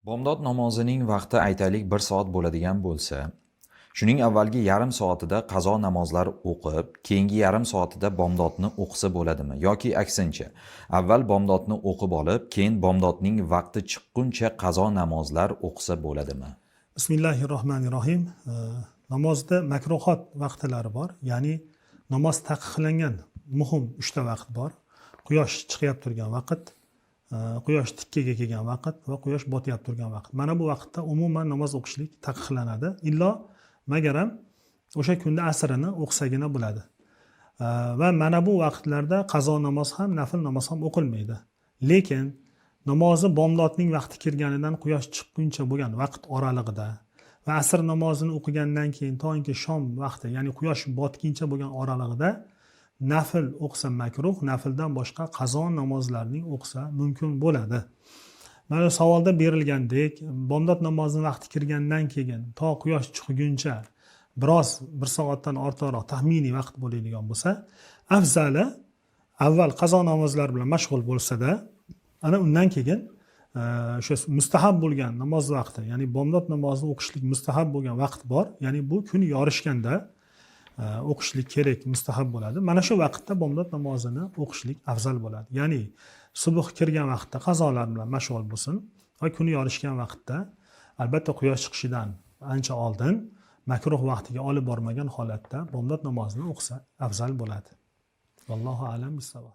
Bomdod namozining vaqti aytaylik 1 soat bo'ladigan bo'lsa, shuning avvalgi yarim soatida qazo namozlar o'qib, keyingi yarim soatida bomdodni o'qisa bo'ladimi? Yoki aksincha, avval bomdodni o'qib olib, keyin bomdodning vaqti chiqquncha qazo namozlar o'qisa bo'ladimi? Bismillahirrohmanirrohim. Namozda makruhot vaqtlari bor. Ya'ni namoz taqiqlangan muhim 3 ta vaqt bor. Quyosh chiqib turgan vaqt, quyosh tikkaga kelgan vaqt va quyosh botib turgan vaqt. Mana bu vaqtda umuman namoz o'qishlik taqiqlanadi. Illo magaram o'sha kunda asrini o'qsagina bo'ladi. Va mana bu vaqtlarda qazo namoz ham, nafl namoz ham o'qilmaydi. Lekin namozi bomdodning vaqti kirganidan quyosh chiqquncha bo'lgan vaqt oralig'ida va asr namozini o'qigandan keyin to'yinki shom vaqti, ya'ni quyosh botguncha bo'lgan oralig'ida nafl o'qsa makruh, nafldan boshqa qazo namozlarning o'qsa mumkin bo'ladi. Mana savolda berilgandek, bomdod namozining vaqti kirgandan keyin to quyosh chiqguncha biroz 1 soatdan ortiqroq taxminiy vaqt bo'ladigan bo'lsa, afzali avval qazo namozlar bilan mashg'ul bo'lsa-da, ana undan keyin o'sha mustahab bo'lgan namoz vaqti, ya'ni bomdod namozini o'qishlik mustahab bo'lgan vaqt bor. Ya'ni bu kun yorishganda o'qishlik kerak, mustahab bo'ladi. Mana shu vaqtda bomdod namozini o'qishlik afzal bo'ladi. Ya'ni subh kirgan vaqtda qazolar bilan mashg'ul bo'lsin va kun yorishgan vaqtda, albatta quyosh chiqishidan ancha oldin makruh vaqtiga olib bormagan holatda bomdod namozini o'qisa afzal bo'ladi. Vallohu a'lam bis-savob.